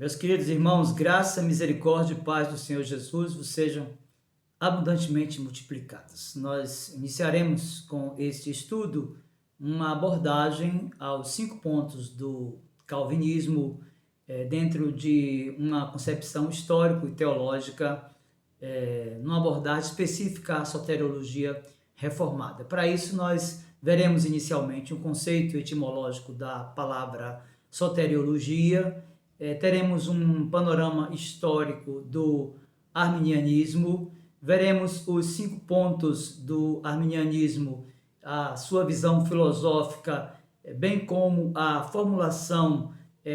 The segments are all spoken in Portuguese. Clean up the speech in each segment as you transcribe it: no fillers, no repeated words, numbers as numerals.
Meus queridos irmãos, graça, misericórdia e paz do Senhor Jesus vos sejam abundantemente multiplicadas. Nós iniciaremos com este estudo uma abordagem aos 5 pontos do calvinismo dentro de uma concepção histórico e teológica, numa abordagem específica à soteriologia reformada. Para isso, nós veremos inicialmente um conceito etimológico da palavra soteriologia. Teremos um panorama histórico do arminianismo, veremos os 5 pontos do arminianismo, a sua visão filosófica, bem como a formulação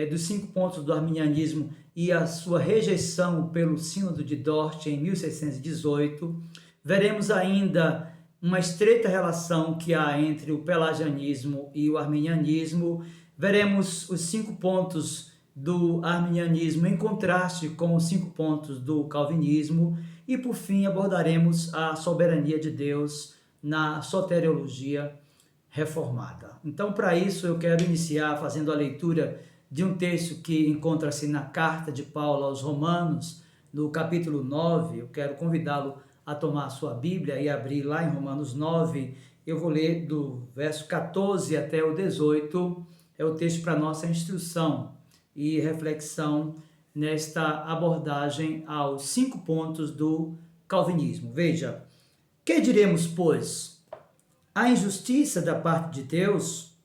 dos 5 pontos do arminianismo e a sua rejeição pelo Sínodo de Dort em 1618. Veremos ainda uma estreita relação que há entre o pelagianismo e o arminianismo. Veremos os 5 pontos do arminianismo em contraste com os 5 pontos do calvinismo e, por fim, abordaremos a soberania de Deus na soteriologia reformada. Então, para isso, eu quero iniciar fazendo a leitura de um texto que encontra-se na carta de Paulo aos Romanos, no capítulo 9. Eu quero convidá-lo a tomar a sua Bíblia e abrir lá em Romanos 9. Eu vou ler do verso 14 até o 18, é o texto para nossa instrução e reflexão nesta abordagem aos 5 pontos do calvinismo. Veja, que diremos, pois? A injustiça da parte de Deus?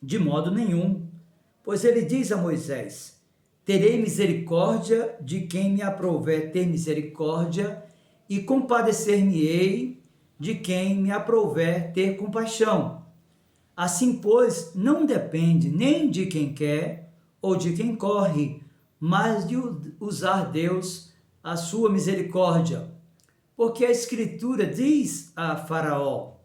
De modo nenhum, pois ele diz a Moisés: terei misericórdia de quem me aprouver ter misericórdia, e compadecer-me-ei de quem me aprouver ter compaixão. Assim, pois, não depende nem de quem quer ou de quem corre, mas de usar Deus a sua misericórdia. Porque a Escritura diz a Faraó: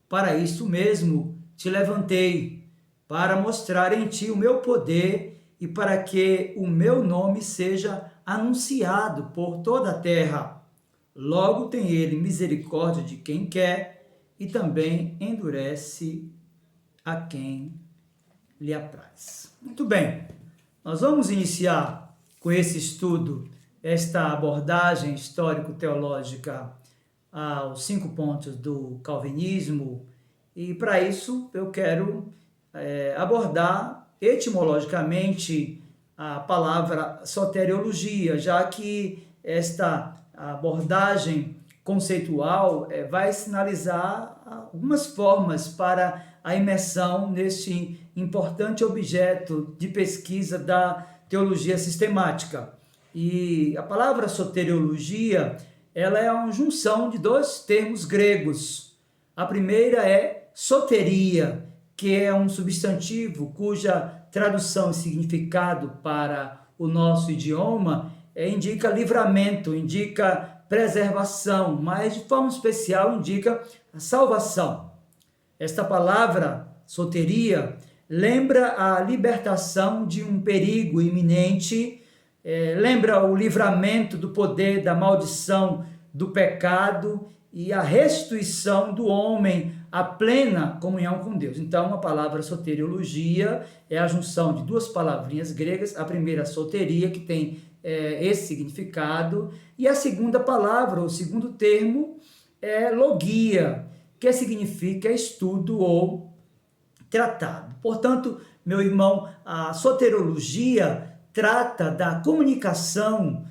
para isso mesmo te levantei, para mostrar em ti o meu poder e para que o meu nome seja anunciado por toda a terra. Logo tem ele misericórdia de quem quer e também endurece a quem lhe apraz. Muito bem. Nós vamos iniciar com esse estudo, esta abordagem histórico-teológica aos 5 pontos do calvinismo, e para isso eu quero abordar etimologicamente a palavra soteriologia, já que esta abordagem conceitual vai sinalizar algumas formas para a imersão neste importante objeto de pesquisa da teologia sistemática. E a palavra soteriologia, ela é uma junção de 2 termos gregos. A primeira é soteria, que é um substantivo cuja tradução e significado para o nosso idioma indica livramento, indica preservação, mas de forma especial indica a salvação. Esta palavra, soteria, lembra a libertação de um perigo iminente, lembra o livramento do poder da maldição do pecado e a restituição do homem à plena comunhão com Deus. Então, a palavra soteriologia é a junção de 2 palavrinhas gregas, a primeira, soteria, que tem esse significado, e a segunda palavra, o segundo termo, é logia, que significa estudo ou tratado. Portanto, meu irmão, a soteriologia trata da comunicação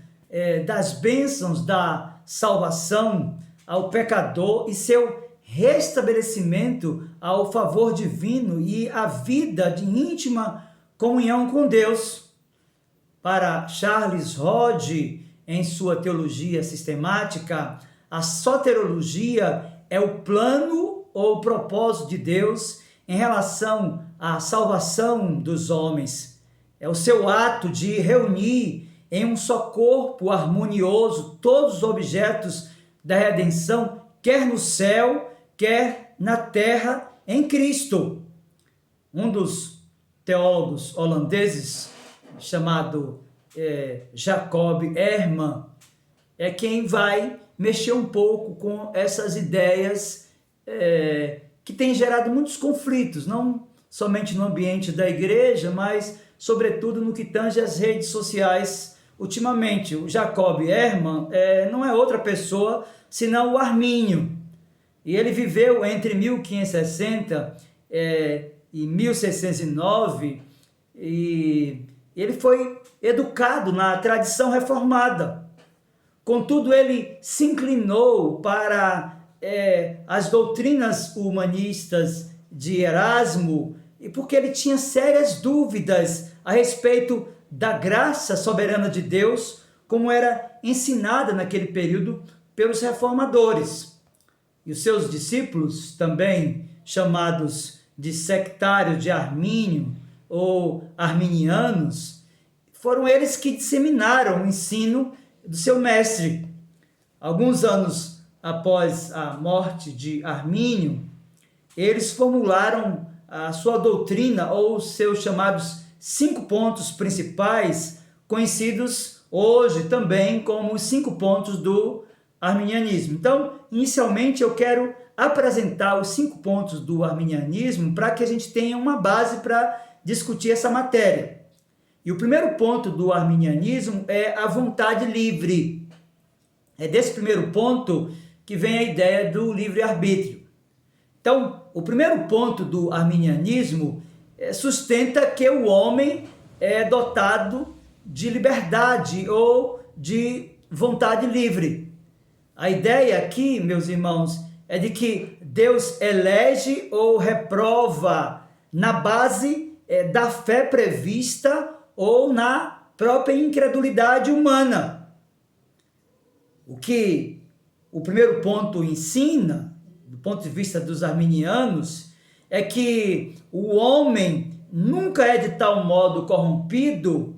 das bênçãos da salvação ao pecador e seu restabelecimento ao favor divino e a vida de íntima comunhão com Deus. Para Charles Hodge, em sua teologia sistemática, a soteriologia é o plano ou o propósito de Deus em relação à salvação dos homens. É o seu ato de reunir em um só corpo harmonioso todos os objetos da redenção, quer no céu, quer na terra, em Cristo. Um dos teólogos holandeses, chamado Jacob Herman, é quem vai mexer um pouco com essas ideias que têm gerado muitos conflitos, não somente no ambiente da igreja, mas sobretudo no que tange às redes sociais ultimamente. O Jacob Ehrman não é outra pessoa senão o Armínio. E ele viveu entre 1560 e 1609 e ele foi educado na tradição reformada. Contudo, ele se inclinou para as doutrinas humanistas de Erasmo, e porque ele tinha sérias dúvidas a respeito da graça soberana de Deus, como era ensinada naquele período pelos reformadores. E os seus discípulos, também chamados de sectários de Armínio ou arminianos, foram eles que disseminaram o ensino do seu mestre. Alguns anos após a morte de Armínio, eles formularam a sua doutrina, ou os seus chamados 5 pontos principais, conhecidos hoje também como os 5 pontos do arminianismo. Então, inicialmente eu quero apresentar os 5 pontos do arminianismo para que a gente tenha uma base para discutir essa matéria. E o primeiro ponto do arminianismo é a vontade livre. É desse primeiro ponto que vem a ideia do livre-arbítrio. Então, o primeiro ponto do arminianismo sustenta que o homem é dotado de liberdade ou de vontade livre. A ideia aqui, meus irmãos, é de que Deus elege ou reprova na base da fé prevista ou na própria incredulidade humana. O que o primeiro ponto ensina, do ponto de vista dos arminianos, é que o homem nunca é de tal modo corrompido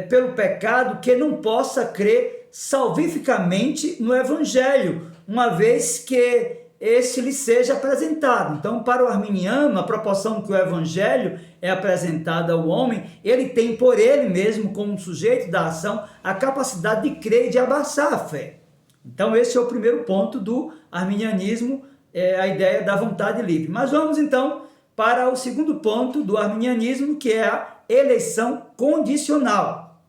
pelo pecado que não possa crer salvificamente no Evangelho, uma vez que esse lhe seja apresentado. Então, para o arminiano, a proporção que o Evangelho é apresentado ao homem, ele tem por ele mesmo, como sujeito da ação, a capacidade de crer e de abraçar a fé. Então, esse é o primeiro ponto do arminianismo, a ideia da vontade livre. Mas vamos então para o segundo ponto do arminianismo, que é a eleição condicional.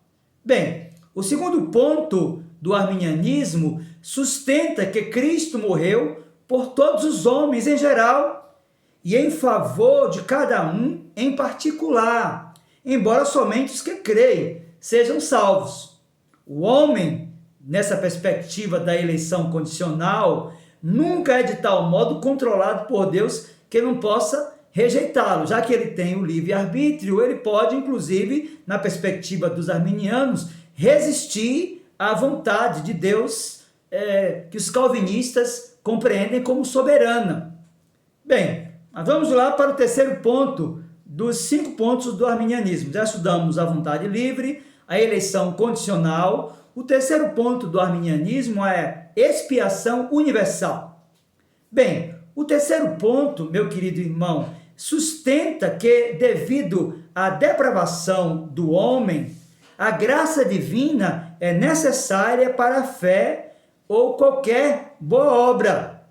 Bem, o segundo ponto do arminianismo sustenta que Cristo morreu por todos os homens em geral e em favor de cada um em particular, embora somente os que creem sejam salvos. O homem, nessa perspectiva da eleição condicional, nunca é de tal modo controlado por Deus que não possa rejeitá-lo. Já que ele tem o livre-arbítrio, ele pode, inclusive, na perspectiva dos arminianos, resistir à vontade de Deus, que os calvinistas compreendem como soberana. Bem, mas vamos lá para o terceiro ponto dos 5 pontos do arminianismo. Já estudamos a vontade livre, a eleição condicional. O terceiro ponto do arminianismo é expiação universal. Bem, o terceiro ponto, meu querido irmão, sustenta que, devido à depravação do homem, a graça divina é necessária para a fé ou qualquer boa obra.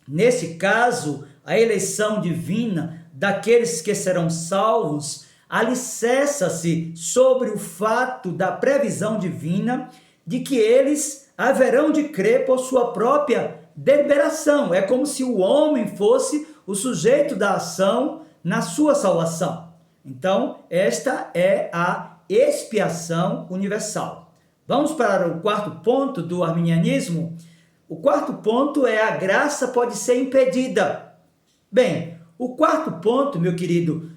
Nesse caso, a eleição divina daqueles que serão salvos alicerça-se sobre o fato da previsão divina de que eles haverão de crer por sua própria deliberação. É como se o homem fosse o sujeito da ação na sua salvação. Então, esta é a expiação universal. Vamos para o quarto ponto do arminianismo. O quarto ponto é a graça pode ser impedida. Bem, o quarto ponto, meu querido,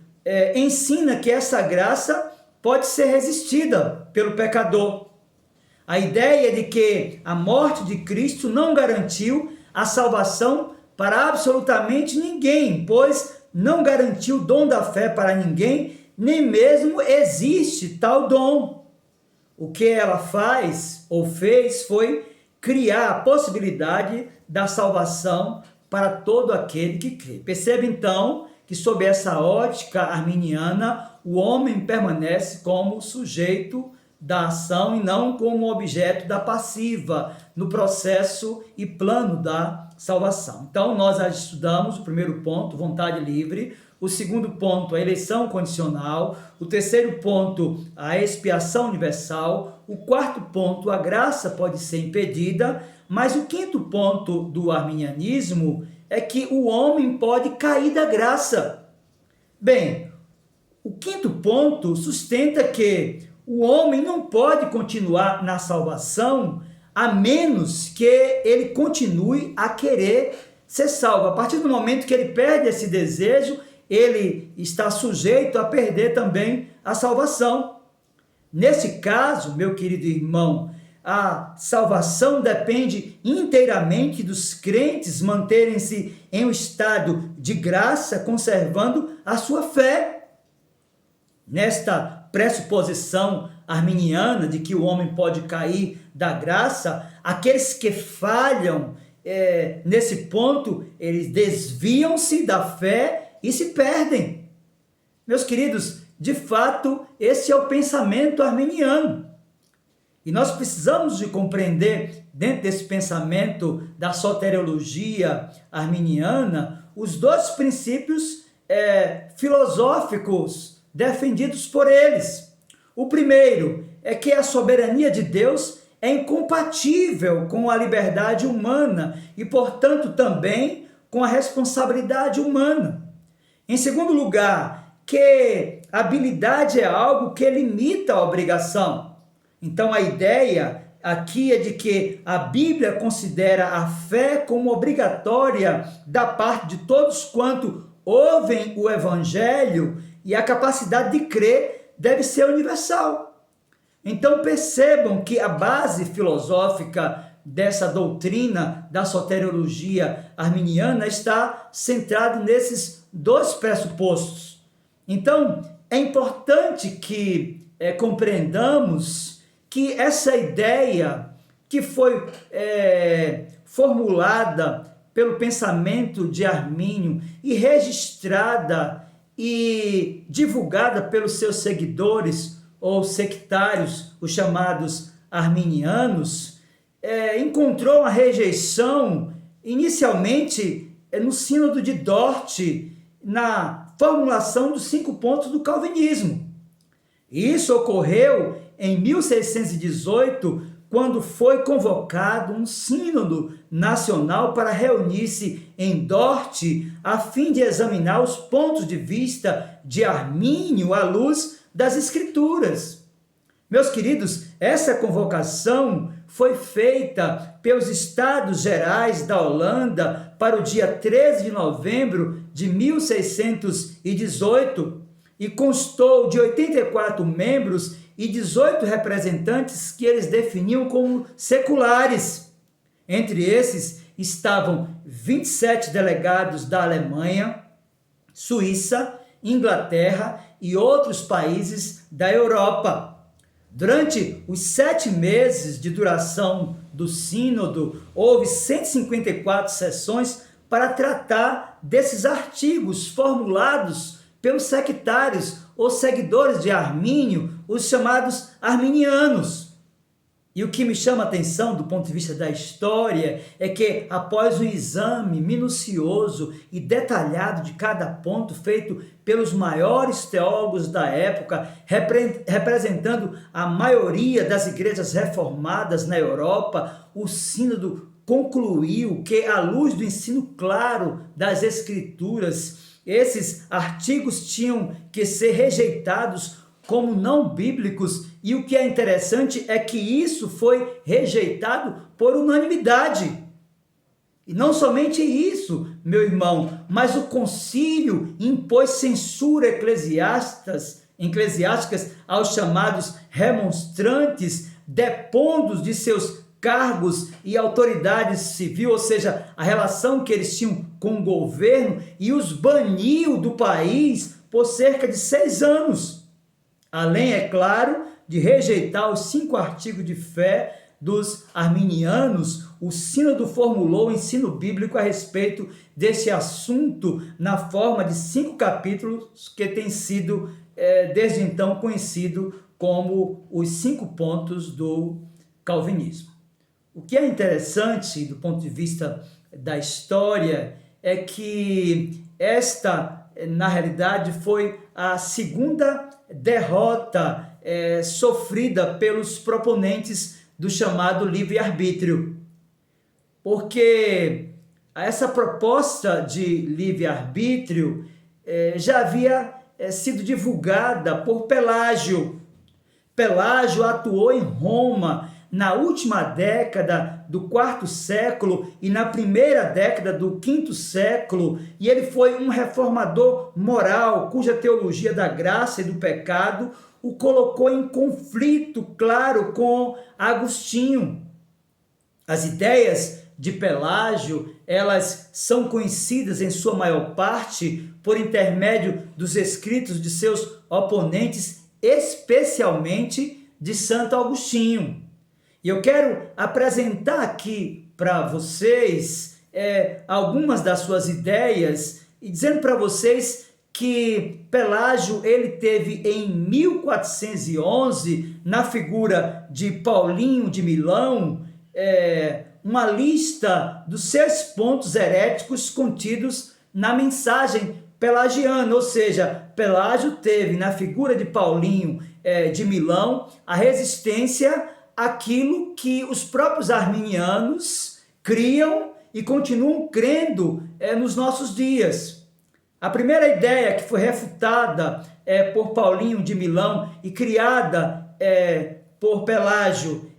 ensina que essa graça pode ser resistida pelo pecador. A ideia de que a morte de Cristo não garantiu a salvação para absolutamente ninguém, pois não garantiu o dom da fé para ninguém, nem mesmo existe tal dom. O que ela faz ou fez foi criar a possibilidade da salvação para todo aquele que crê. Perceba então que sob essa ótica arminiana, o homem permanece como sujeito da ação e não como objeto da passiva no processo e plano da salvação. Então, nós já estudamos o primeiro ponto, vontade livre, O segundo ponto, a eleição condicional. O terceiro ponto, a expiação universal. O quarto ponto, a graça pode ser impedida. Mas o quinto ponto do arminianismo é que o homem pode cair da graça. Bem, o quinto ponto sustenta que o homem não pode continuar na salvação a menos que ele continue a querer ser salvo. A partir do momento que ele perde esse desejo, ele está sujeito a perder também a salvação. Nesse caso, meu querido irmão, a salvação depende inteiramente dos crentes manterem-se em um estado de graça, conservando a sua fé. Nesta pressuposição arminiana de que o homem pode cair da graça, aqueles que falham nesse ponto, eles desviam-se da fé e se perdem. Meus queridos, de fato, esse é o pensamento arminiano. E nós precisamos de compreender, dentro desse pensamento da soteriologia arminiana, os dois princípios filosóficos defendidos por eles. O primeiro é que a soberania de Deus é incompatível com a liberdade humana e, portanto, também com a responsabilidade humana. Em segundo lugar, que a habilidade é algo que limita a obrigação. Então, a ideia aqui é de que a Bíblia considera a fé como obrigatória da parte de todos quanto ouvem o Evangelho, e a capacidade de crer deve ser universal. Então percebam que a base filosófica dessa doutrina da soteriologia arminiana está centrada nesses dois pressupostos. Então é importante que compreendamos que essa ideia que foi formulada pelo pensamento de Armínio e registrada e divulgada pelos seus seguidores ou sectários, os chamados arminianos, encontrou uma rejeição inicialmente no Sínodo de Dort, na formulação dos 5 pontos do calvinismo. Isso ocorreu em 1618, quando foi convocado um sínodo nacional para reunir-se em Dort, a fim de examinar os pontos de vista de Armínio à luz das Escrituras. Meus queridos, essa convocação foi feita pelos Estados Gerais da Holanda para o dia 13 de novembro de 1618 e constou de 84 membros e 18 representantes que eles definiam como seculares. Entre esses estavam 27 delegados da Alemanha, Suíça, Inglaterra e outros países da Europa. Durante os 7 meses de duração do sínodo, houve 154 sessões para tratar desses artigos formulados pelos sectários ou seguidores de Armínio, os chamados arminianos. E o que me chama a atenção do ponto de vista da história é que, após um exame minucioso e detalhado de cada ponto feito pelos maiores teólogos da época, representando a maioria das igrejas reformadas na Europa, o sínodo concluiu que, à luz do ensino claro das Escrituras, esses artigos tinham que ser rejeitados como não bíblicos, e o que é interessante é que isso foi rejeitado por unanimidade. E não somente isso, meu irmão, mas o concílio impôs censura eclesiásticas aos chamados remonstrantes, depondo de seus cargos e autoridade civil, ou seja, a relação que eles tinham com o governo, e os baniu do país por cerca de 6 anos. Além, é claro, de rejeitar os 5 artigos de fé dos arminianos, o sínodo formulou o ensino bíblico a respeito desse assunto na forma de 5 capítulos que tem sido, desde então, conhecido como os 5 pontos do calvinismo. O que é interessante do ponto de vista da história é que esta na realidade, foi a segunda derrota sofrida pelos proponentes do chamado livre-arbítrio. Porque essa proposta de livre-arbítrio já havia sido divulgada por Pelágio. Pelágio atuou em Roma na última década do quarto século e na primeira década do quinto século, e ele foi um reformador moral, cuja teologia da graça e do pecado o colocou em conflito, claro, com Agostinho. As ideias de Pelágio, elas são conhecidas em sua maior parte por intermédio dos escritos de seus oponentes, especialmente de Santo Agostinho. E eu quero apresentar aqui para vocês algumas das suas ideias e dizendo para vocês que Pelágio ele teve em 1411, na figura de Paulinho de Milão, uma lista dos 6 pontos heréticos contidos na mensagem pelagiana, ou seja, Pelágio teve na figura de Paulinho de Milão a resistência àquilo que os próprios arminianos criam e continuam crendo nos nossos dias. A primeira ideia que foi refutada por Paulinho de Milão e criada por Pelágio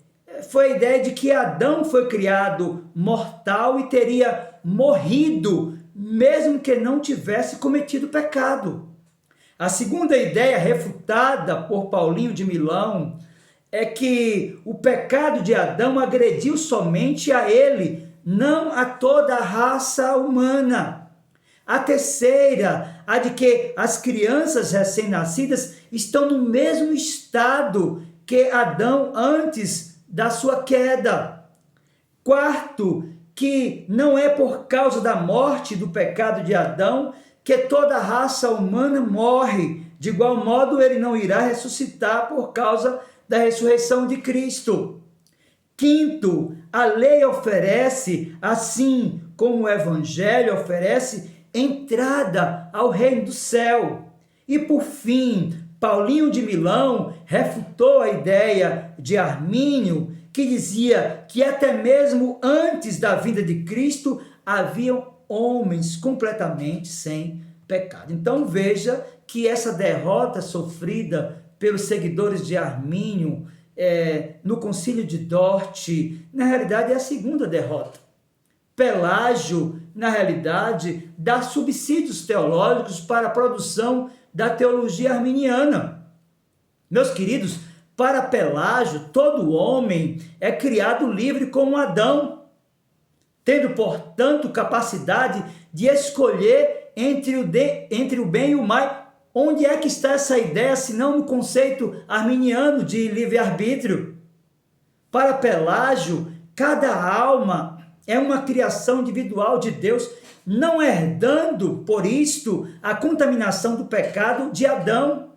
foi a ideia de que Adão foi criado mortal e teria morrido, mesmo que não tivesse cometido pecado. A segunda ideia refutada por Paulinho de Milão é que o pecado de Adão agrediu somente a ele, não a toda a raça humana. A terceira, a de que as crianças recém-nascidas estão no mesmo estado que Adão antes da sua queda. Quarto, que não é por causa da morte do pecado de Adão que toda a raça humana morre. De igual modo, ele não irá ressuscitar por causa da ressurreição de Cristo. Quinto, a lei oferece, assim como o evangelho oferece, entrada ao reino do céu. E por fim, Paulinho de Milão refutou a ideia de Armínio, que dizia que até mesmo antes da vinda de Cristo haviam homens completamente sem pecado. Então veja que essa derrota sofrida pelos seguidores de Armínio no concílio de Dort, na realidade é a segunda derrota. Pelágio, na realidade, dá subsídios teológicos para a produção da teologia arminiana. Meus queridos, para Pelágio, todo homem é criado livre como Adão, tendo, portanto, capacidade de escolher entre o bem e o mal. Onde é que está essa ideia, se não no conceito arminiano de livre-arbítrio? Para Pelágio, cada alma é uma criação individual de Deus, não herdando, por isto, a contaminação do pecado de Adão.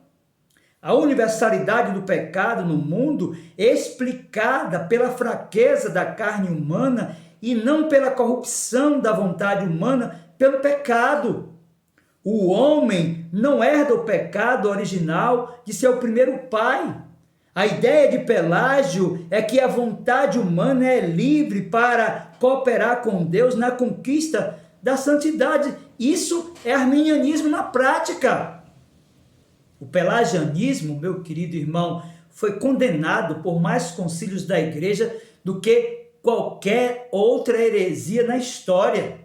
A universalidade do pecado no mundo é explicada pela fraqueza da carne humana e não pela corrupção da vontade humana pelo pecado. O homem não herda o pecado original de seu primeiro pai. A ideia de Pelágio é que a vontade humana é livre para cooperar com Deus na conquista da santidade. Isso é arminianismo na prática. O pelagianismo, meu querido irmão, foi condenado por mais concílios da igreja do que qualquer outra heresia na história.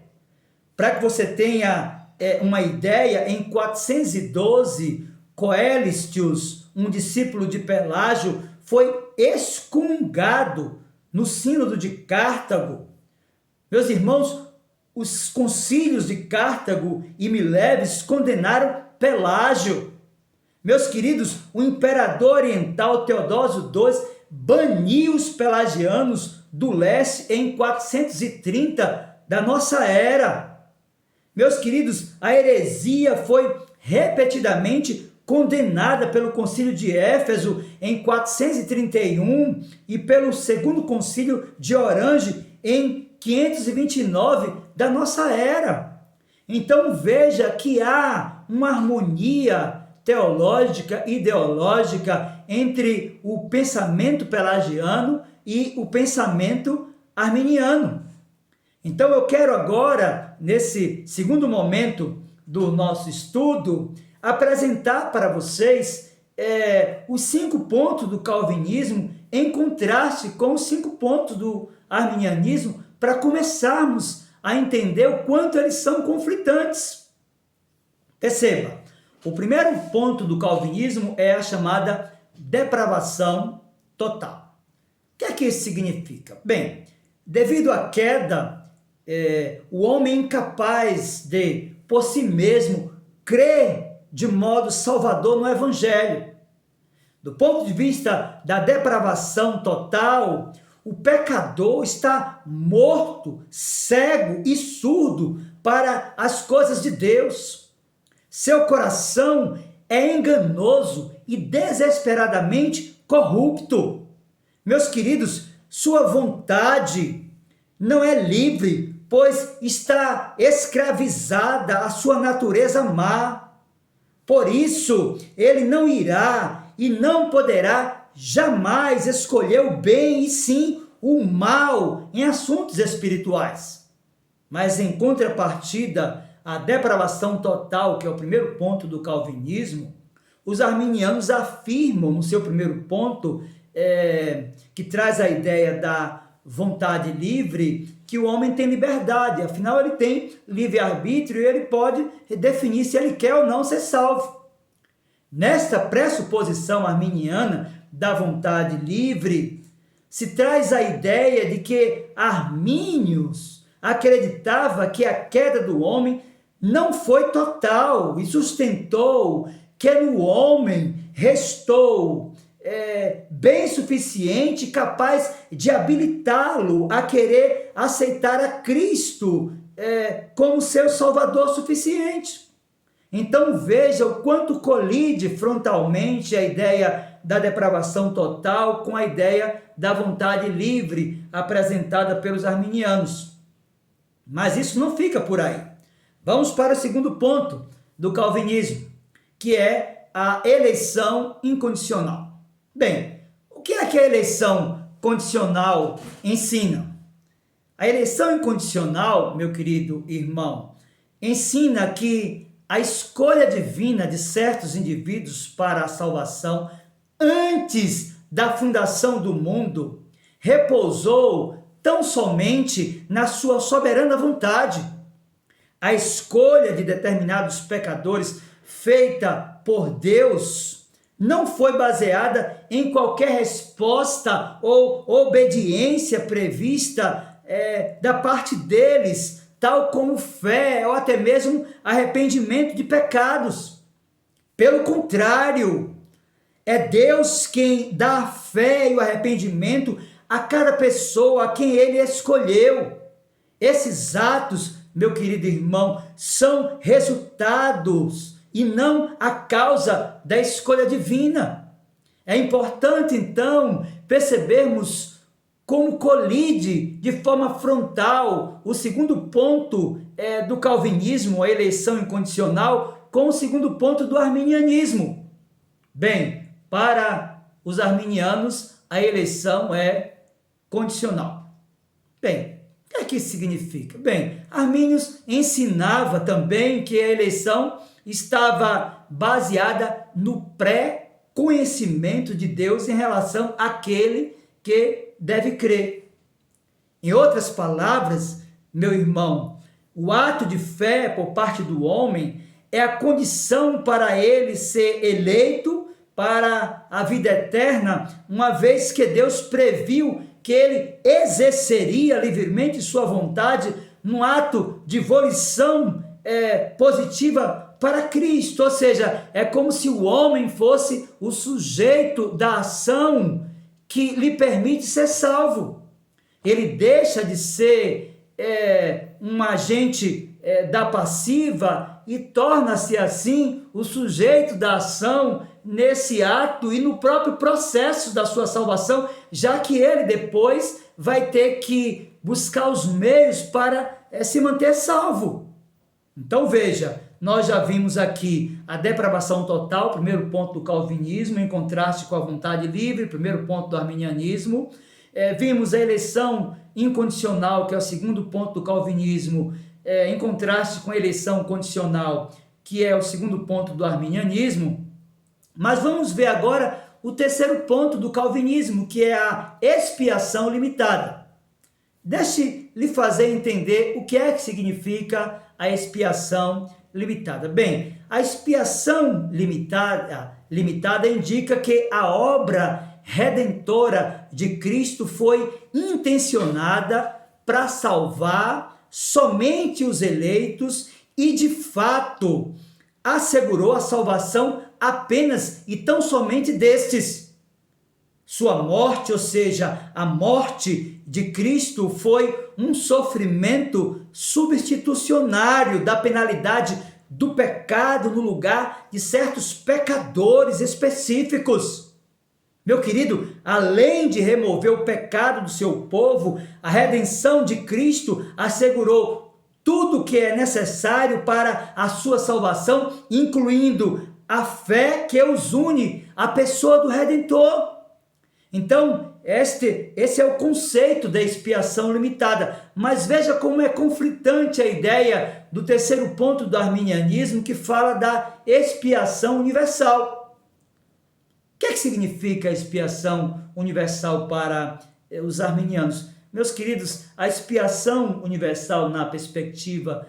Para que você tenha uma ideia, em 412, Coelistius, um discípulo de Pelágio, foi excomungado no sínodo de Cartago. Meus irmãos, os concílios de Cartago e Mileves condenaram Pelágio. Meus queridos, o imperador oriental Teodósio II baniu os pelagianos do leste em 430 da nossa era. Meus queridos, a heresia foi repetidamente condenada pelo concílio de Éfeso em 431 e pelo segundo concílio de Orange em 529 da nossa era. Então veja que há uma harmonia teológica, ideológica entre o pensamento pelagiano e o pensamento arminiano. Então eu quero agora, nesse segundo momento do nosso estudo, apresentar para vocês os 5 pontos do calvinismo em contraste com os 5 pontos do arminianismo, para começarmos a entender o quanto eles são conflitantes. Perceba, o primeiro ponto do calvinismo é a chamada depravação total. O que é que isso significa? Bem, devido à queda, o homem é incapaz de, por si mesmo, crer de modo salvador no Evangelho. Do ponto de vista da depravação total, o pecador está morto, cego e surdo para as coisas de Deus. Seu coração é enganoso e desesperadamente corrupto. Meus queridos, sua vontade não é livre, pois está escravizada à sua natureza má. Por isso, ele não irá e não poderá jamais escolher o bem e sim o mal em assuntos espirituais. Mas em contrapartida, a depravação total, que é o primeiro ponto do calvinismo, os arminianos afirmam no seu primeiro ponto, que traz a ideia da vontade livre, que o homem tem liberdade, afinal ele tem livre-arbítrio e ele pode definir se ele quer ou não ser salvo. Nesta pressuposição arminiana da vontade livre, se traz a ideia de que Armínios acreditava que a queda do homem não foi total e sustentou que no homem restou bem suficiente, capaz de habilitá-lo a querer aceitar a Cristo como seu Salvador suficiente. Então veja o quanto colide frontalmente a ideia da depravação total com a ideia da vontade livre apresentada pelos arminianos. Mas isso não fica por aí. Vamos para o segundo ponto do calvinismo, que é a eleição incondicional. Bem, o que a eleição condicional ensina? A eleição incondicional, meu querido irmão, ensina que a escolha divina de certos indivíduos para a salvação antes da fundação do mundo repousou tão somente na sua soberana vontade. A escolha de determinados pecadores feita por Deus não foi baseada em qualquer resposta ou obediência prevista da parte deles, tal como fé ou até mesmo arrependimento de pecados. Pelo contrário, é Deus quem dá a fé e o arrependimento a cada pessoa a quem ele escolheu. Esses atos, meu querido irmão, são resultados e não a causa da escolha divina. É importante, então, percebermos como colide de forma frontal o segundo ponto do calvinismo, a eleição incondicional, com o segundo ponto do arminianismo. Bem, para os arminianos, a eleição é condicional. Bem, o que é que isso significa? Bem, Armínios ensinava também que a eleição estava baseada no pré-conhecimento de Deus em relação àquele que deve crer. Em outras palavras, meu irmão, o ato de fé por parte do homem é a condição para ele ser eleito para a vida eterna, uma vez que Deus previu que ele exerceria livremente sua vontade num ato de volição positiva para Cristo. Ou seja, é como se o homem fosse o sujeito da ação que lhe permite ser salvo. Ele deixa de ser um agente da passiva e torna-se assim o sujeito da ação nesse ato e no próprio processo da sua salvação, já que ele depois vai ter que buscar os meios para se manter salvo. Então veja, nós já vimos aqui a depravação total, primeiro ponto do calvinismo, em contraste com a vontade livre, primeiro ponto do arminianismo. Vimos a eleição incondicional, que é o segundo ponto do calvinismo, em contraste com a eleição condicional, que é o segundo ponto do arminianismo. Mas vamos ver agora o terceiro ponto do calvinismo, que é a expiação limitada. Deixe lhe fazer entender o que é que significa a expiação limitada. Bem, a expiação limitada indica que a obra redentora de Cristo foi intencionada para salvar somente os eleitos e, de fato, assegurou a salvação apenas e tão somente destes. Sua morte, ou seja, a morte de Cristo, foi um sofrimento substitucionário da penalidade do pecado no lugar de certos pecadores específicos. Meu querido, além de remover o pecado do seu povo, a redenção de Cristo assegurou tudo o que é necessário para a sua salvação, incluindo a fé que os une à pessoa do Redentor. Então, esse é o conceito da expiação limitada. Mas veja como é conflitante a ideia do terceiro ponto do arminianismo, que fala da expiação universal. O que é que significa a expiação universal para os arminianos? Meus queridos, a expiação universal na perspectiva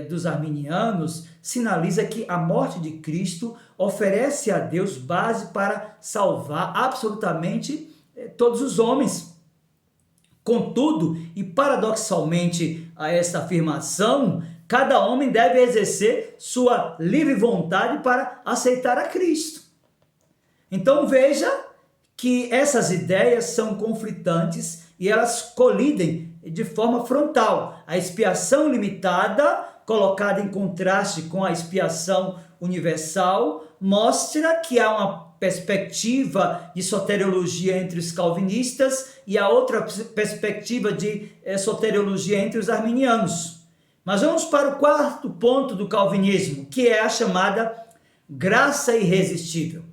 dos arminianos sinaliza que a morte de Cristo oferece a Deus base para salvar absolutamente todos os homens. Contudo, e paradoxalmente a esta afirmação, cada homem deve exercer sua livre vontade para aceitar a Cristo. Então veja que essas ideias são conflitantes e elas colidem de forma frontal. A expiação limitada, colocada em contraste com a expiação universal, mostra que há uma perspectiva de soteriologia entre os calvinistas e a outra perspectiva de soteriologia entre os arminianos. Mas vamos para o quarto ponto do calvinismo, que é a chamada graça irresistível. O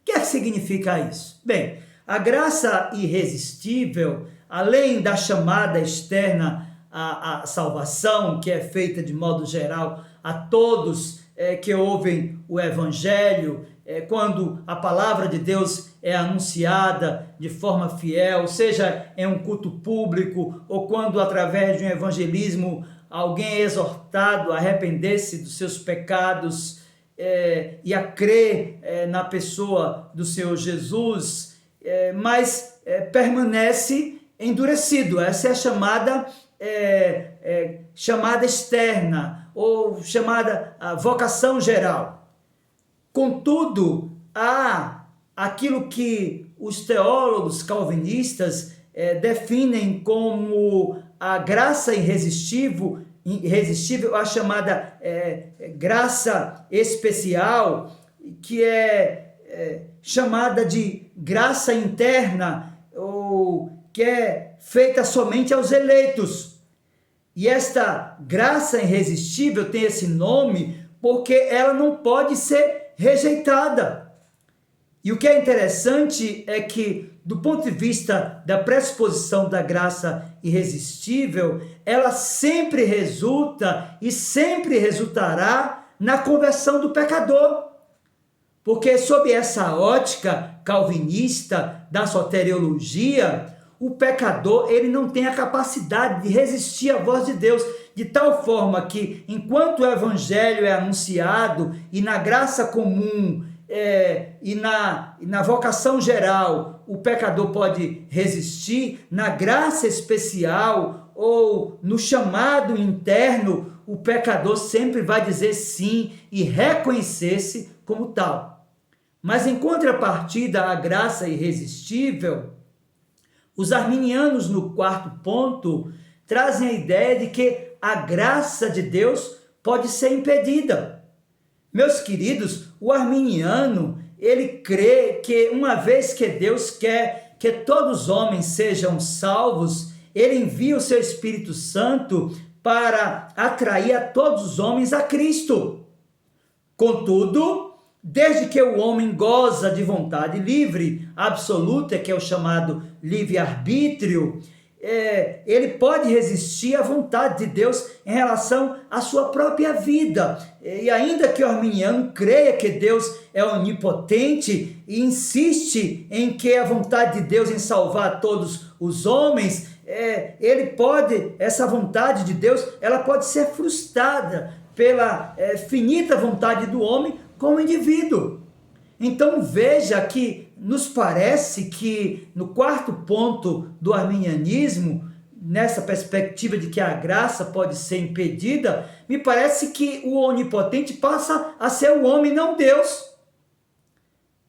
que é que significa isso? Bem, a graça irresistível, além da chamada externa à salvação, que é feita de modo geral a todos que ouvem o Evangelho, quando a palavra de Deus é anunciada de forma fiel, seja em um culto público ou quando através de um evangelismo alguém é exortado a arrepender-se dos seus pecados e a crer na pessoa do Senhor Jesus, mas permanece endurecido. Essa é a chamada externa ou chamada vocação geral. Contudo, há aquilo que os teólogos calvinistas definem como a graça irresistível, a chamada graça especial, que é chamada de graça interna, ou que é feita somente aos eleitos. E esta graça irresistível tem esse nome porque ela não pode ser rejeitada. E o que é interessante é que, do ponto de vista da pressuposição da graça irresistível, ela sempre resulta e sempre resultará na conversão do pecador. Porque sob essa ótica calvinista da soteriologia, o pecador ele não tem a capacidade de resistir à voz de Deus, de tal forma que, enquanto o evangelho é anunciado e na graça comum e na vocação geral, o pecador pode resistir, na graça especial ou no chamado interno, o pecador sempre vai dizer sim e reconhecer-se como tal. Mas em contrapartida à graça irresistível, os arminianos, no quarto ponto, trazem a ideia de que a graça de Deus pode ser impedida. Meus queridos, o arminiano, ele crê que uma vez que Deus quer que todos os homens sejam salvos, ele envia o seu Espírito Santo para atrair a todos os homens a Cristo. Contudo, desde que o homem goza de vontade livre, absoluta, que é o chamado livre-arbítrio, ele pode resistir à vontade de Deus em relação à sua própria vida. E ainda que o arminiano creia que Deus é onipotente e insiste em que a vontade de Deus em salvar todos os homens, essa vontade de Deus, ela pode ser frustrada pela finita vontade do homem como indivíduo. Então veja que nos parece que no quarto ponto do arminianismo, nessa perspectiva de que a graça pode ser impedida, me parece que o onipotente passa a ser o homem, não Deus.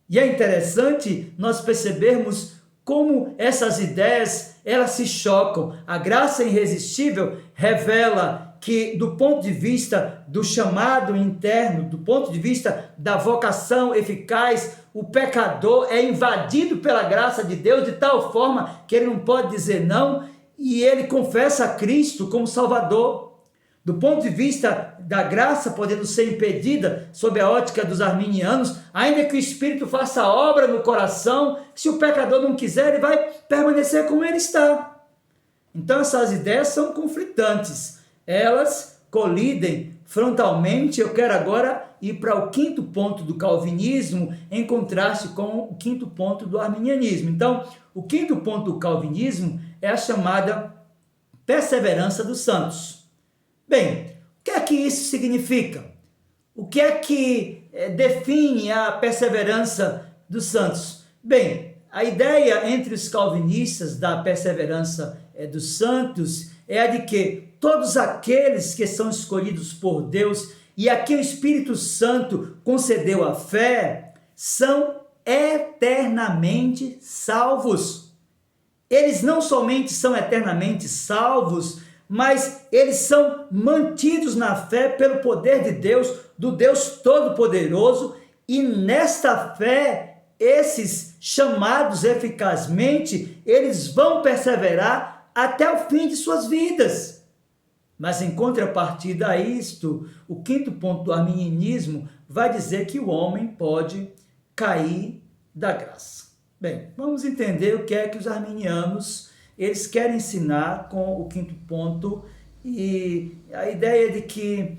E é interessante nós percebermos como essas ideias, elas se chocam. A graça irresistível revela que, do ponto de vista do chamado interno, do ponto de vista da vocação eficaz, o pecador é invadido pela graça de Deus de tal forma que ele não pode dizer não e ele confessa a Cristo como Salvador. Do ponto de vista da graça podendo ser impedida, sob a ótica dos arminianos, ainda que o Espírito faça obra no coração, se o pecador não quiser, ele vai permanecer como ele está. Então essas ideias são conflitantes, elas colidem frontalmente. Eu quero agora ir para o quinto ponto do calvinismo, em contraste com o quinto ponto do arminianismo. Então, o quinto ponto do calvinismo é a chamada perseverança dos santos. Bem, o que é que isso significa? O que é que define a perseverança dos santos? Bem, a ideia entre os calvinistas da perseverança dos santos é a de que todos aqueles que são escolhidos por Deus e a quem o Espírito Santo concedeu a fé, são eternamente salvos. Eles não somente são eternamente salvos, mas eles são mantidos na fé pelo poder de Deus, do Deus Todo-Poderoso, e nesta fé, esses chamados eficazmente, eles vão perseverar até o fim de suas vidas. Mas em contrapartida a isto, o quinto ponto do arminianismo vai dizer que o homem pode cair da graça. Bem, vamos entender o que é que os arminianos eles querem ensinar com o quinto ponto, e a ideia de que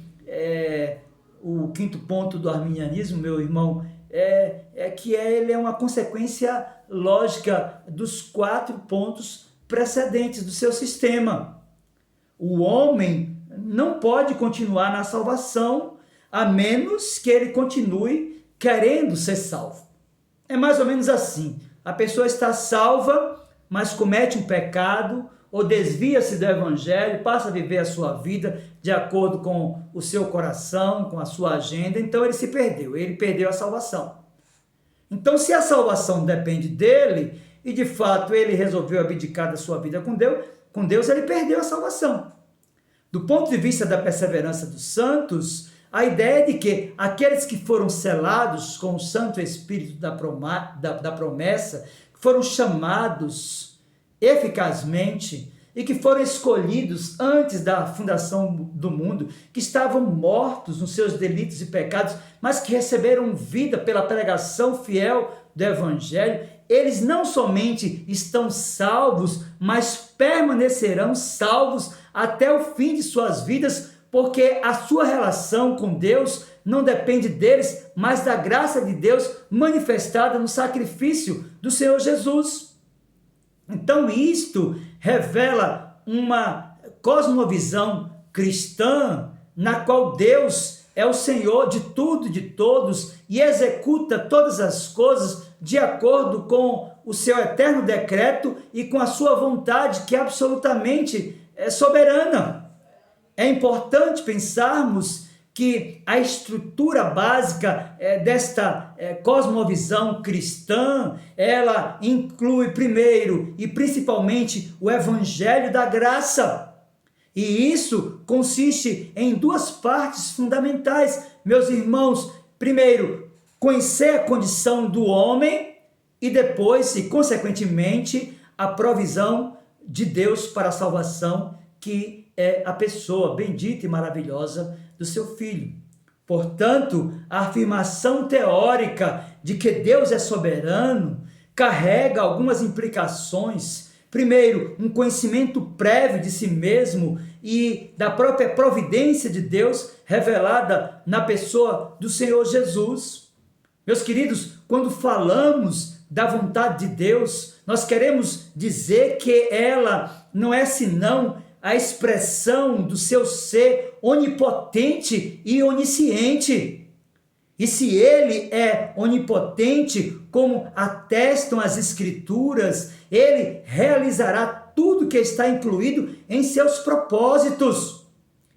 o quinto ponto do arminianismo, meu irmão, ele é uma consequência lógica dos 4 pontos precedentes do seu sistema. O homem não pode continuar na salvação a menos que ele continue querendo ser salvo. É mais ou menos assim. A pessoa está salva, mas comete um pecado ou desvia-se do evangelho, passa a viver a sua vida de acordo com o seu coração, com a sua agenda, então ele se perdeu, ele perdeu a salvação. Então, se a salvação depende dele, e de fato ele resolveu abdicar da sua vida com Deus, ele perdeu a salvação. Do ponto de vista da perseverança dos santos, a ideia é de que aqueles que foram selados com o Santo Espírito da promessa, que foram chamados eficazmente e que foram escolhidos antes da fundação do mundo, que estavam mortos nos seus delitos e pecados, mas que receberam vida pela pregação fiel do Evangelho, eles não somente estão salvos, mas permanecerão salvos até o fim de suas vidas, porque a sua relação com Deus não depende deles, mas da graça de Deus manifestada no sacrifício do Senhor Jesus. Então isto revela uma cosmovisão cristã na qual Deus é o Senhor de tudo e de todos e executa todas as coisas de acordo com o seu eterno decreto e com a sua vontade, que é absolutamente soberana. É importante pensarmos que a estrutura básica desta cosmovisão cristã, ela inclui primeiro e principalmente o Evangelho da Graça. E isso consiste em 2 partes fundamentais, meus irmãos. Primeiro, conhecer a condição do homem e depois, e consequentemente, a provisão de Deus para a salvação, que é a pessoa bendita e maravilhosa do seu Filho. Portanto, a afirmação teórica de que Deus é soberano carrega algumas implicações. Primeiro, um conhecimento prévio de si mesmo e da própria providência de Deus revelada na pessoa do Senhor Jesus. Meus queridos, quando falamos da vontade de Deus, nós queremos dizer que ela não é senão a expressão do seu ser onipotente e onisciente. E se ele é onipotente, como atestam as Escrituras, ele realizará tudo que está incluído em seus propósitos.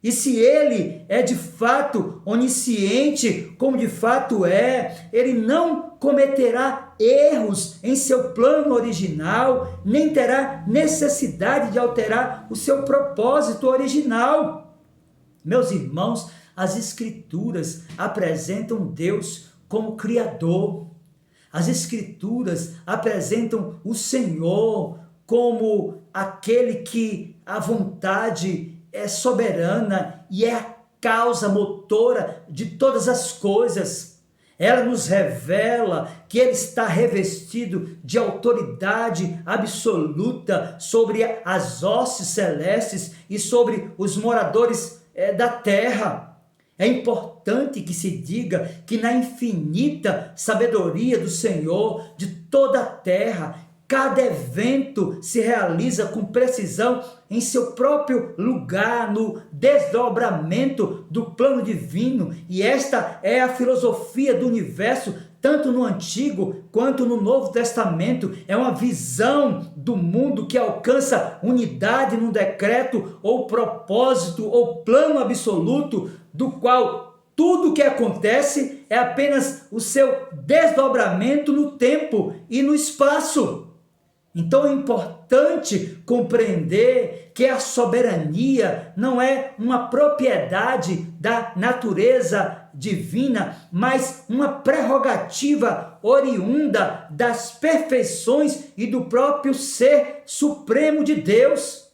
E se ele é de fato onisciente, como de fato é, ele não cometerá erros em seu plano original, nem terá necessidade de alterar o seu propósito original. Meus irmãos, as Escrituras apresentam Deus como Criador. As Escrituras apresentam o Senhor como aquele que a vontade é soberana e é a causa motora de todas as coisas. Ela nos revela que ele está revestido de autoridade absoluta sobre as hostes celestes e sobre os moradores da terra. É importante que se diga que na infinita sabedoria do Senhor de toda a terra, cada evento se realiza com precisão em seu próprio lugar, no desdobramento do plano divino. E esta é a filosofia do universo, tanto no Antigo quanto no Novo Testamento. É uma visão do mundo que alcança unidade num decreto ou propósito ou plano absoluto, do qual tudo o que acontece é apenas o seu desdobramento no tempo e no espaço. Então é importante compreender que a soberania não é uma propriedade da natureza divina, mas uma prerrogativa oriunda das perfeições e do próprio ser supremo de Deus.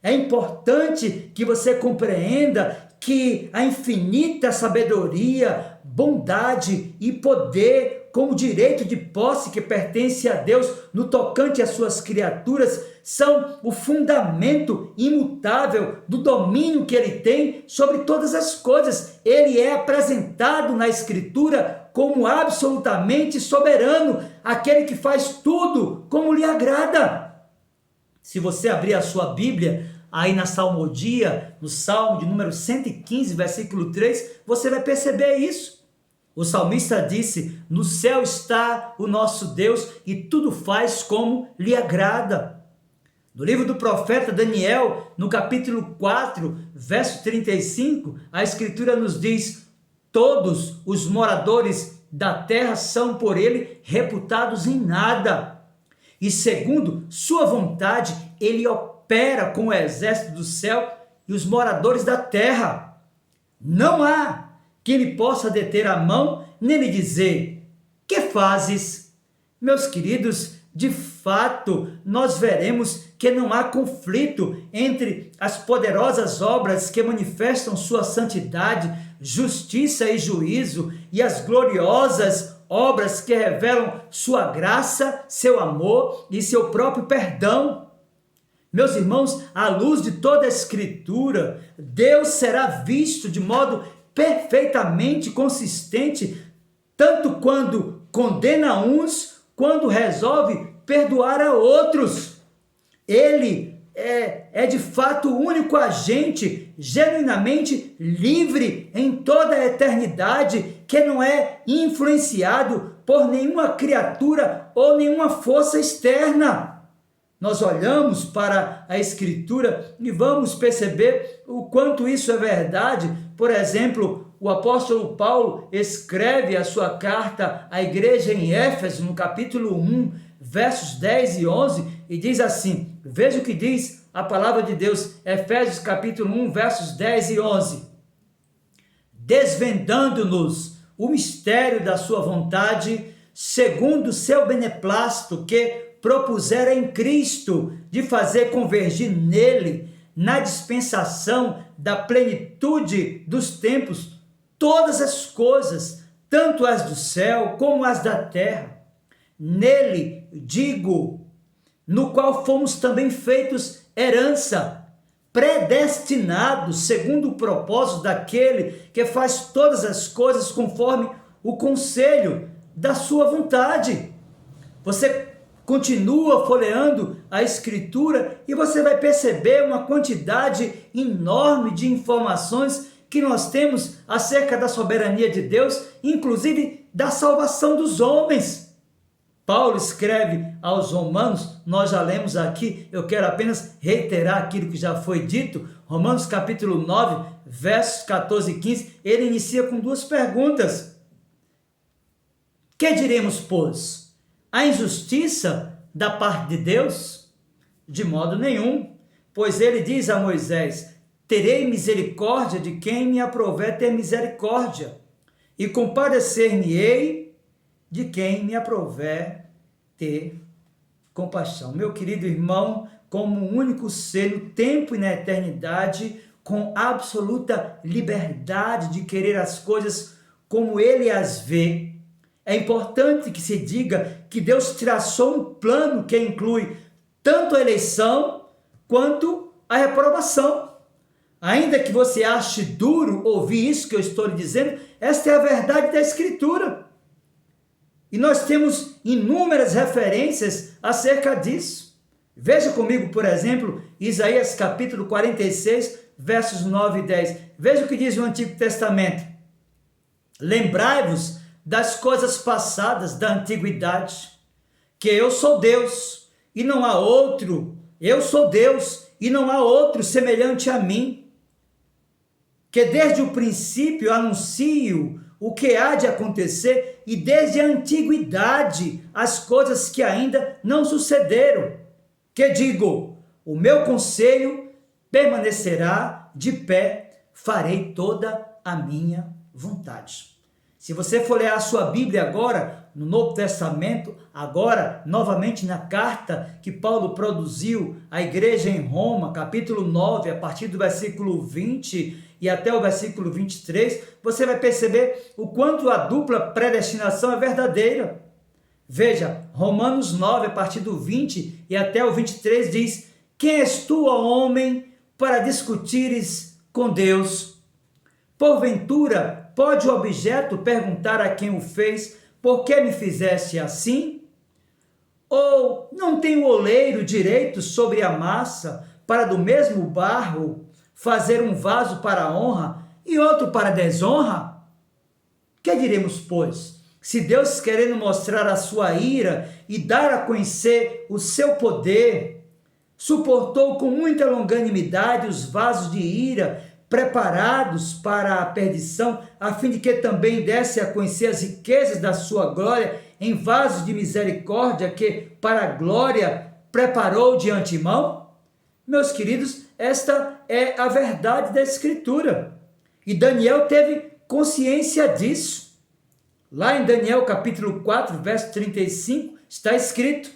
É importante que você compreenda que a infinita sabedoria, bondade e poder, como direito de posse que pertence a Deus no tocante às suas criaturas, são o fundamento imutável do domínio que ele tem sobre todas as coisas. Ele é apresentado na Escritura como absolutamente soberano, aquele que faz tudo como lhe agrada. Se você abrir a sua Bíblia, aí na Salmodia, no Salmo de número 115, versículo 3, você vai perceber isso. O salmista disse: no céu está o nosso Deus e tudo faz como lhe agrada. No livro do profeta Daniel, no capítulo 4, verso 35, a Escritura nos diz: todos os moradores da terra são por ele reputados em nada. E segundo sua vontade, ele opera com o exército do céu e os moradores da terra. Não há que ele possa deter a mão, nem lhe dizer: que fazes? Meus queridos, de fato, nós veremos que não há conflito entre as poderosas obras que manifestam sua santidade, justiça e juízo, e as gloriosas obras que revelam sua graça, seu amor e seu próprio perdão. Meus irmãos, à luz de toda a Escritura, Deus será visto de modo perfeitamente consistente, tanto quando condena uns, quando resolve perdoar a outros. Ele é de fato o único agente genuinamente livre em toda a eternidade, que não é influenciado por nenhuma criatura ou nenhuma força externa. Nós olhamos para a Escritura e vamos perceber o quanto isso é verdade. Por exemplo, o apóstolo Paulo escreve a sua carta à igreja em Éfeso, no capítulo 1, versos 10 e 11, e diz assim, veja o que diz a palavra de Deus, Efésios capítulo 1, versos 10 e 11. Desvendando-nos o mistério da sua vontade, segundo o seu beneplácito, que propusera em Cristo de fazer convergir nele, na dispensação da plenitude dos tempos, todas as coisas, tanto as do céu como as da terra. Nele, digo, no qual fomos também feitos herança, predestinados segundo o propósito daquele que faz todas as coisas conforme o conselho da sua vontade. Você continua folheando a Escritura e você vai perceber uma quantidade enorme de informações que nós temos acerca da soberania de Deus, inclusive da salvação dos homens. Paulo escreve aos Romanos, nós já lemos aqui, eu quero apenas reiterar aquilo que já foi dito, Romanos capítulo 9, versos 14 e 15, ele inicia com duas perguntas. Que diremos, pois? A injustiça da parte de Deus? De modo nenhum, pois ele diz a Moisés, terei misericórdia de quem me aprouver ter misericórdia, e compadecer-me-ei de quem me aprouver ter compaixão. Meu querido irmão, como único ser no tempo e na eternidade, com absoluta liberdade de querer as coisas como ele as vê, é importante que se diga que Deus traçou um plano que inclui tanto a eleição quanto a reprovação. Ainda que você ache duro ouvir isso que eu estou lhe dizendo, esta é a verdade da Escritura. E nós temos inúmeras referências acerca disso. Veja comigo, por exemplo, Isaías capítulo 46, versos 9 e 10. Veja o que diz o Antigo Testamento. Lembrai-vos das coisas passadas da antiguidade, que eu sou Deus e não há outro, eu sou Deus e não há outro semelhante a mim, que desde o princípio anuncio o que há de acontecer e desde a antiguidade as coisas que ainda não sucederam, que digo, o meu conselho permanecerá de pé, farei toda a minha vontade. Se você for ler a sua Bíblia agora, no Novo Testamento, agora, novamente na carta que Paulo produziu à igreja em Roma, capítulo 9, a partir do versículo 20 e até o versículo 23, você vai perceber o quanto a dupla predestinação é verdadeira. Veja, Romanos 9, a partir do 20 e até o 23 diz, quem és tu, ó homem, para discutires com Deus? Porventura, pode o objeto perguntar a quem o fez, por que me fizeste assim? Ou não tem o oleiro direito sobre a massa, para do mesmo barro fazer um vaso para a honra e outro para a desonra? Que diremos, pois? Se Deus, querendo mostrar a sua ira e dar a conhecer o seu poder, suportou com muita longanimidade os vasos de ira preparados para a perdição, a fim de que também desse a conhecer as riquezas da sua glória em vasos de misericórdia que para a glória preparou de antemão? Meus queridos, esta é a verdade da Escritura. E Daniel teve consciência disso. Lá em Daniel capítulo 4, verso 35, está escrito,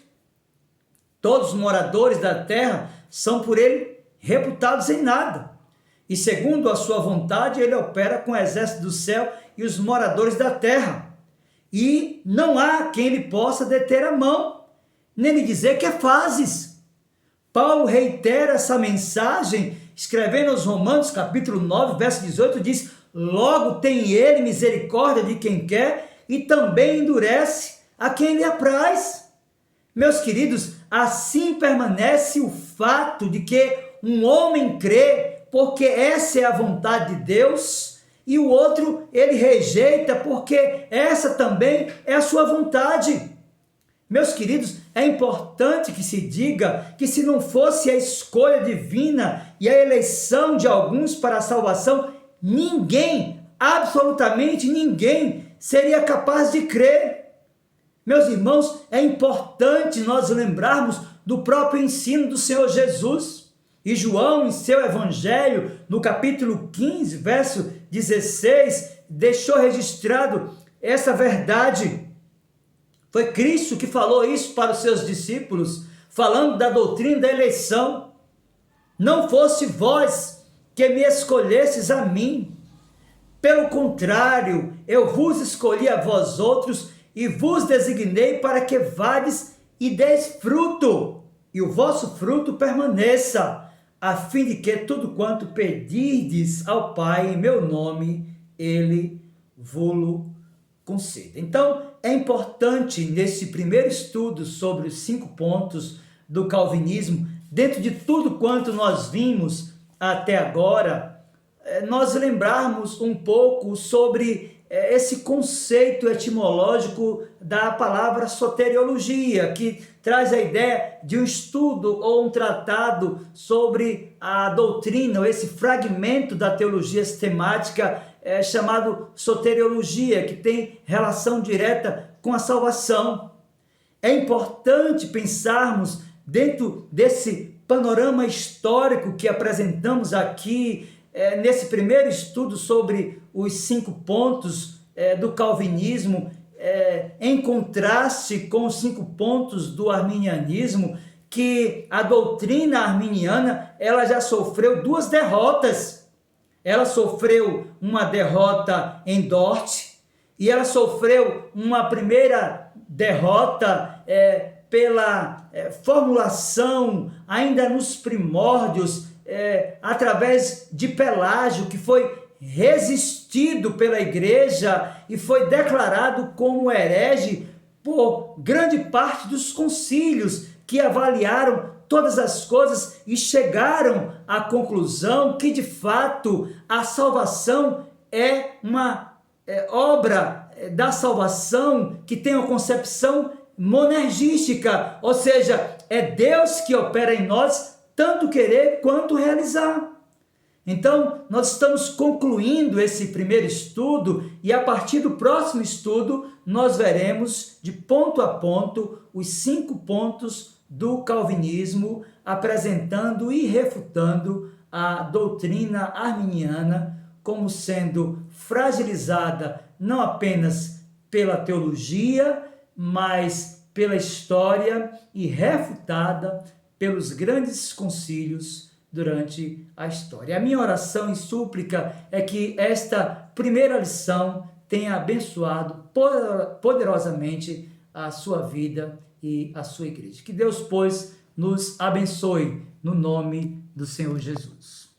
todos os moradores da terra são por ele reputados em nada. E segundo a sua vontade, ele opera com o exército do céu e os moradores da terra. E não há quem lhe possa deter a mão, nem lhe dizer que fazes. Paulo reitera essa mensagem, escrevendo aos Romanos, capítulo 9, verso 18, diz, logo tem ele misericórdia de quem quer e também endurece a quem lhe apraz. Meus queridos, assim permanece o fato de que um homem crê porque essa é a vontade de Deus, e o outro ele rejeita porque essa também é a sua vontade. Meus queridos, é importante que se diga que se não fosse a escolha divina e a eleição de alguns para a salvação, ninguém, absolutamente ninguém, seria capaz de crer. Meus irmãos, é importante nós lembrarmos do próprio ensino do Senhor Jesus. E João, em seu evangelho, no capítulo 15, verso 16, deixou registrado essa verdade. Foi Cristo que falou isso para os seus discípulos, falando da doutrina da eleição. Não fosse vós que me escolhesses a mim, Pelo contrário, eu vos escolhi a vós outros e vos designei para que vades e deis fruto, e o vosso fruto permaneça, a fim de que tudo quanto pedirdes ao Pai em meu nome, ele vô-lo conceda. Então, é importante nesse primeiro estudo sobre os 5 pontos do calvinismo, dentro de tudo quanto nós vimos até agora, nós lembrarmos um pouco sobre esse conceito etimológico da palavra soteriologia, que traz a ideia de um estudo ou um tratado sobre a doutrina, ou esse fragmento da teologia sistemática chamado soteriologia, que tem relação direta com a salvação. É importante pensarmos dentro desse panorama histórico que apresentamos aqui, nesse primeiro estudo sobre os 5 pontos do calvinismo, em contraste com os 5 pontos do arminianismo, que a doutrina arminiana ela já sofreu 2 derrotas. Ela sofreu uma derrota em Dort e ela sofreu uma primeira derrota pela formulação, ainda nos primórdios, através de Pelágio, que foi resistido pela igreja e foi declarado como herege por grande parte dos concílios, que avaliaram todas as coisas e chegaram à conclusão que, de fato, a salvação é uma obra da salvação que tem uma concepção monergística, ou seja, é Deus que opera em nós tanto querer quanto realizar. Então, nós estamos concluindo esse primeiro estudo e a partir do próximo estudo nós veremos de ponto a ponto os 5 pontos do calvinismo, apresentando e refutando a doutrina arminiana como sendo fragilizada não apenas pela teologia, mas pela história e refutada pelos grandes concílios durante a história. A minha oração e súplica é que esta primeira lição tenha abençoado poderosamente a sua vida e a sua igreja. Que Deus, pois, nos abençoe no nome do Senhor Jesus.